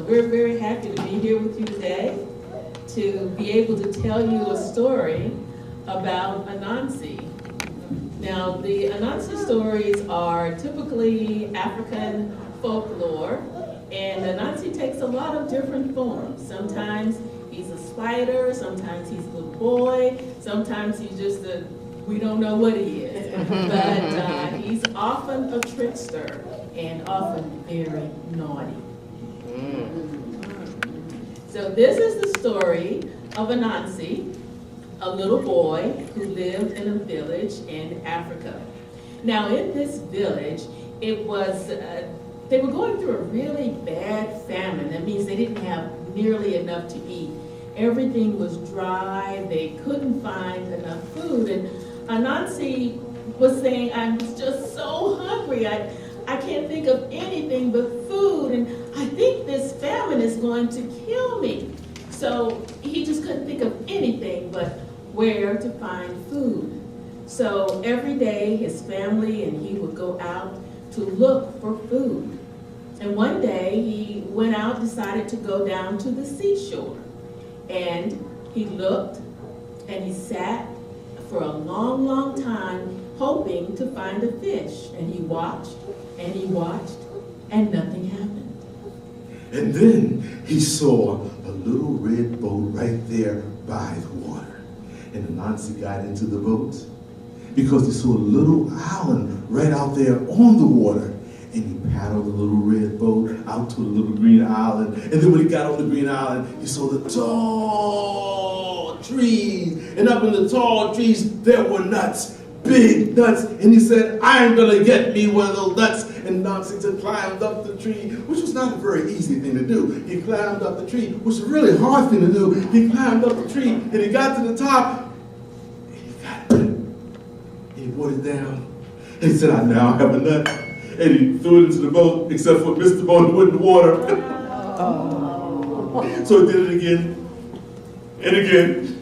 we're very happy to be here with you today to be able to tell you a story about Anansi. Now, the Anansi stories are typically African folklore, and Anansi takes a lot of different forms. Sometimes he's a spider, sometimes he's a little boy, sometimes he's just we don't know what he is. But he's often a trickster and often very naughty. So this is the story of Anansi, a little boy who lived in a village in Africa. Now in this village, it was, they were going through a really bad famine. That means they didn't have nearly enough to eat. Everything was dry, they couldn't find enough food. And Anansi was saying, I'm just so hungry, I can't think of anything but food, and I think this famine is going to kill me. So he just couldn't think of anything but where to find food. So every day his family and he would go out to look for food. And one day he went out, decided to go down to the seashore. And he looked and he sat for a long, long time hoping to find a fish. And he watched and nothing happened. And then he saw a little red boat right there by the water. And Anansi got into the boat because he saw a little island right out there on the water. And he paddled the little red boat out to the little green island. And then when he got on the green island, he saw the tall trees. And up in the tall trees, there were nuts, big nuts. And he said, I'm gonna get me one of those nuts. And Anansi climbed up the tree, which was not a very easy thing to do. He climbed up the tree, which was a really hard thing to do. He climbed up the tree, and he got to the top, and he got it. And he brought it down. And he said, I now have a nut. And he threw it into the boat, except for Mr. Boat who went in the water. So he did it again, and again.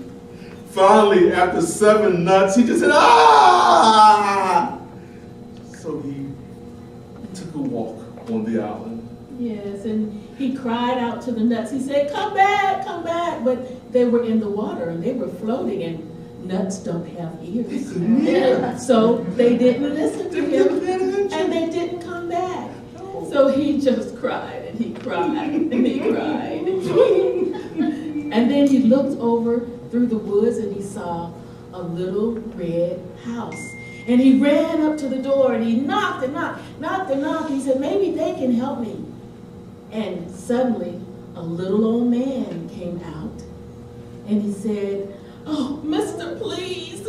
Finally, after 7 nuts, he just said, ah! So he took a walk on the island. Yes, and he cried out to the nuts. He said, come back, come back. But they were in the water and they were floating, and nuts don't have ears. So they didn't listen to him and they didn't come back. So he just cried and he cried and he cried. And then he looked over through the woods and he saw a little red house. And he ran up to the door and he knocked and knocked. He said, maybe they can help me. And suddenly a little old man came out and he said, oh, mister, please,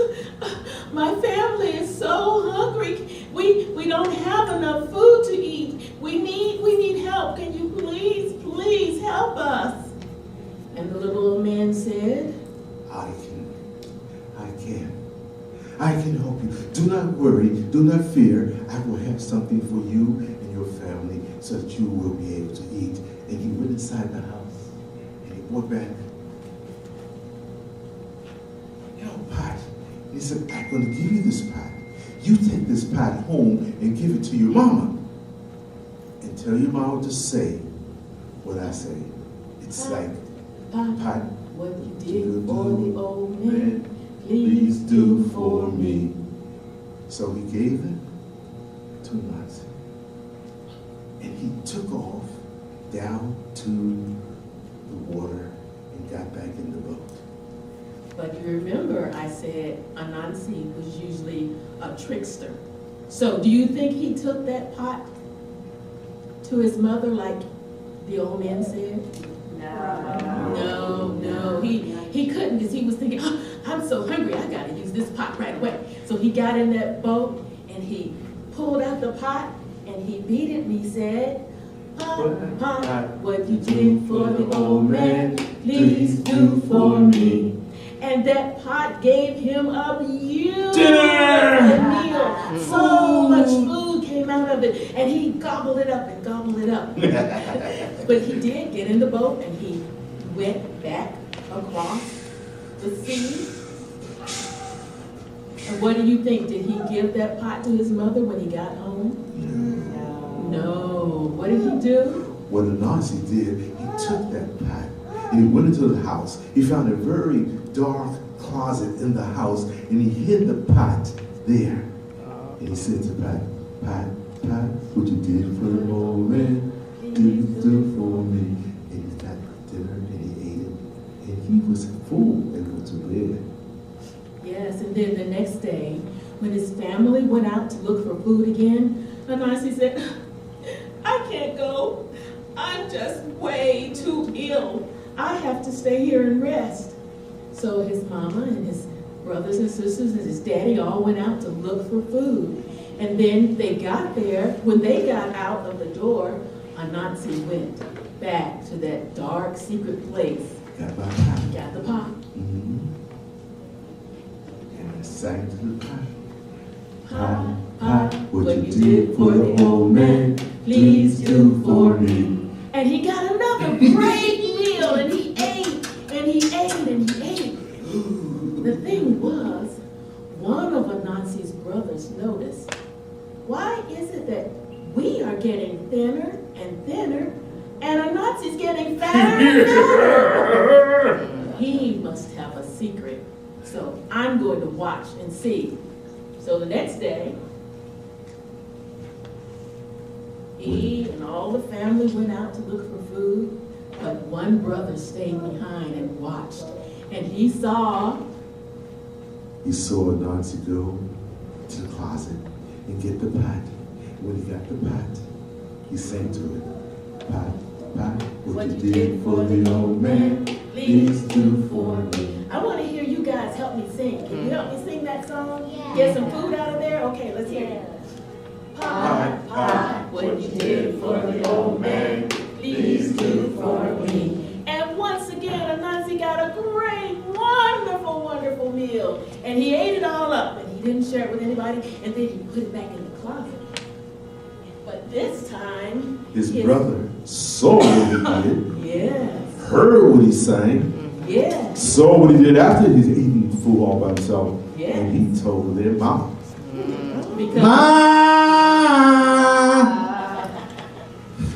my family is so hungry. We don't have enough food to eat. We need help. Can you please help us? And the little old man said, I can help you. Do not worry, do not fear. I will have something for you and your family so that you will be able to eat. And he went inside the house and he brought back a pot. And he said, I'm going to give you this pot. You take this pot home and give it to your mama. And tell your mama to say what I say. It's like, pot, what you did for the old man, please do for me. So he gave them 2 nuts. And he took off down to the water and got back in the boat. But you remember I said Anansi was usually a trickster. So do you think he took that pot to his mother like the old man said? No, he couldn't, because he was thinking, oh, I'm so hungry, I gotta use this pot right away. So he got in that boat and he pulled out the pot and he beat it and he said, pot, what you did for the old man, please do for me. And that pot gave him a beautiful meal. So much food came out of it, and he gobbled it up and gobbled it up. But he did get in the boat, and he went back across the sea. And what do you think? Did he give that pot to his mother when he got home? No. What did he do? what Anansi did, he took that pot and he went into the house. He found a very dark closet in the house and he hid the pot there. And he said to Pot, Pot, Pot, what you did for the old man, did you do for me? And he got dinner and he ate it. And he was full and went to bed. Yes, and then the next day, when his family went out to look for food again, Anansi said, I can't go. I'm just way too ill. I have to stay here and rest. So his mama and his brothers and sisters and his daddy all went out to look for food. And then they got there. When they got out of the door, Anansi went back to that dark, secret place. Got my pot. Got the pot. And I sang to the pot. Pot, pot, what you did for the old man, please do for me. And he got another great meal, and he ate, and he ate, and he ate. The thing was, one of Anansi's brothers noticed, why is it that we are getting thinner and thinner, and Anansi's getting fatter and fatter? He must have a secret, so I'm going to watch and see. So the next day, he and all the family went out to look for food, but one brother stayed behind and watched. And he saw Anansi go to the closet and get the pot. When he got the pot, he sang to it. Pot, pot, what you did for the old man, please do for me. I want to hear you guys help me sing. Can you help me sing that song? Yeah. Get some food out of there? Okay, let's hear it. Pot, pot, what you did for the old man, please do for me. And once again, Anansi got a great, wonderful, wonderful meal. And he ate it all up, and he didn't share it with anybody, and then he put it back in the closet. But this time, His brother saw what he did, yes, heard what he sang, yes, saw what he did after he's eating food all by himself, yes. and he told their mama. Because Ma!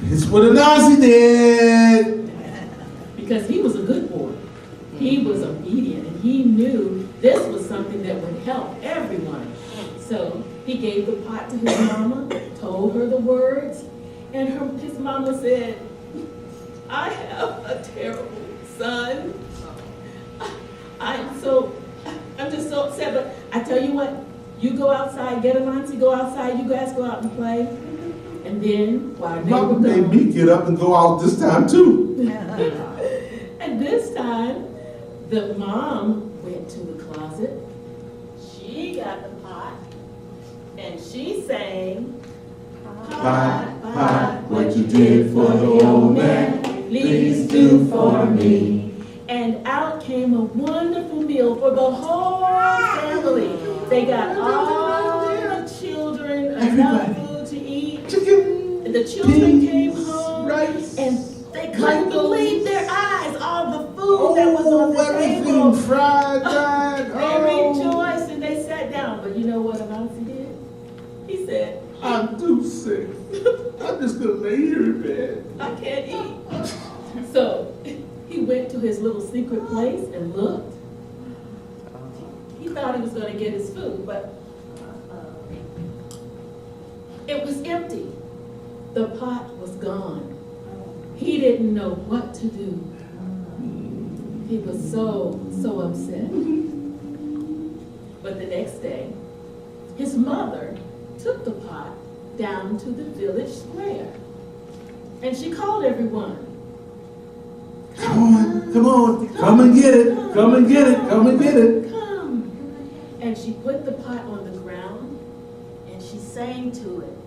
It's what Anansi did. Because he was a good boy. He was obedient, and he knew this was something that would help everyone. So he gave the pot to his mama, told her the words, and his mama said, I have a terrible son. I'm just so upset, but I tell you what, you go outside, get Anansi, go outside, you guys go out and play. And then, while they Mama were made gone, me get up and go out this time too. and this time, the mom went to the closet. She got the pot, and she sang, Pot, pot, what you did for the old man, please do for me. And out came a wonderful meal for the whole family. They got all the children enough food to eat. Chicken, And the children peas, came home, rice, and they couldn't believe their eyes, all the food that was on the everything table. fried, fried. They rejoiced and they sat down. But you know what Anansi did? He said, I'm too sick. I'm just gonna lay here in bed. I can't eat. So he went to his little secret place and looked. He thought he was going to get his food, but it was empty. The pot was gone. He didn't know what to do. He was so upset. But the next day, his mother took the pot down to the village square. And she called everyone. Come on, come and get it, come and get it, come and get it. Come. And she put the pot on the ground and she sang to it.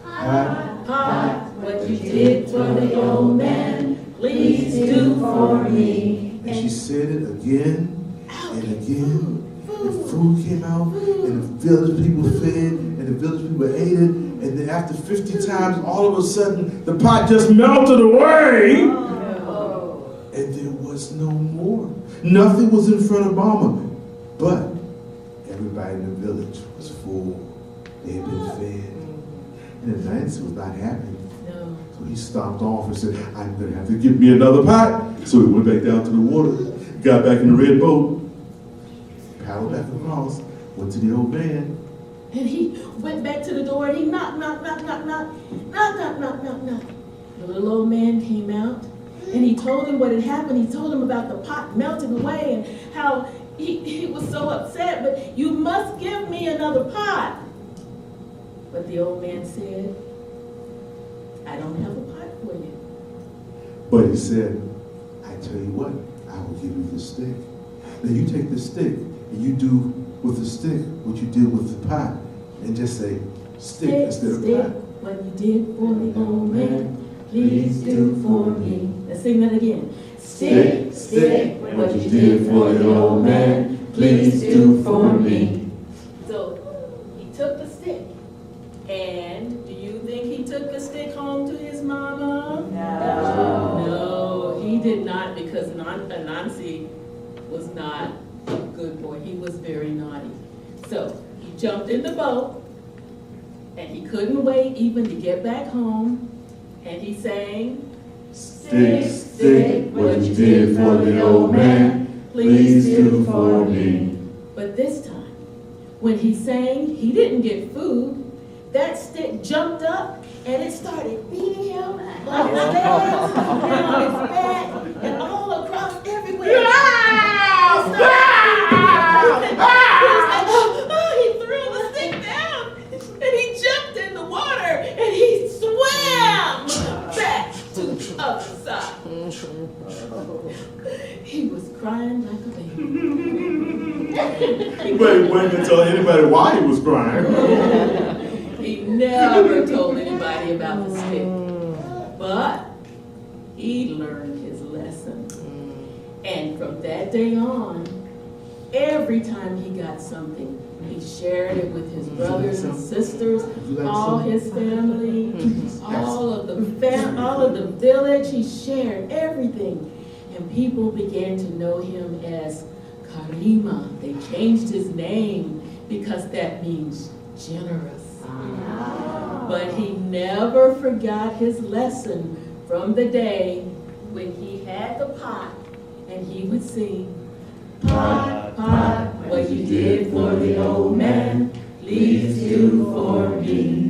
Pot, Pot, what you did for the old man, please do for me. And she said it again and again. And food came out, and the village people fed, and the village people ate it. And then after 50 times, all of a sudden, the pot just melted away. And there was no more. Nothing was in front of Mama. But everybody in the village was full. They had been fed. And Anansi was not happy. No. So So he stomped off and said, I'm going to have to get me another pot. So he went back down to the water, got back in the red boat, paddled back across, went to the old man. And he went back to the door and he knocked. The little old man came out and he told him what had happened. He told him about the pot melting away and how he was so upset, but you must give me another pot. But the old man said, I don't have a pot for you. But he said, I tell you what, I will give you the stick. Now you take the stick and you do with the stick what you did with the pot and just say, stick instead of pot. What you did for the old man, please do for me. Let's sing that again. Stick, what you did for the old man, please do for me. So he took the stick, and do you think he took the stick home to his mama? No, he did not, because Anansi was not a good boy. He was very naughty. So he jumped in the boat, and he couldn't wait even to get back home, and he sang, Stick, what you did for the old man, please do for me. But this time, when he sang, he didn't get food. That stick jumped up and it started beating him on his legs, and on his back, and all across everywhere. He threw the stick down and he jumped in the water and he swam back to the other side. He was crying like a baby. But he wouldn't tell anybody why he was crying. He never told anybody about the stick. But he learned his lesson. And from that day on, every time he got something, he shared it with his brothers and sisters, all his family, all of the village. He shared everything. And people began to know him as Karima. They changed his name because that means generous. But he never forgot his lesson from the day when he had the pot and he would sing, Pot, pot, what you did for the old man, please do for me.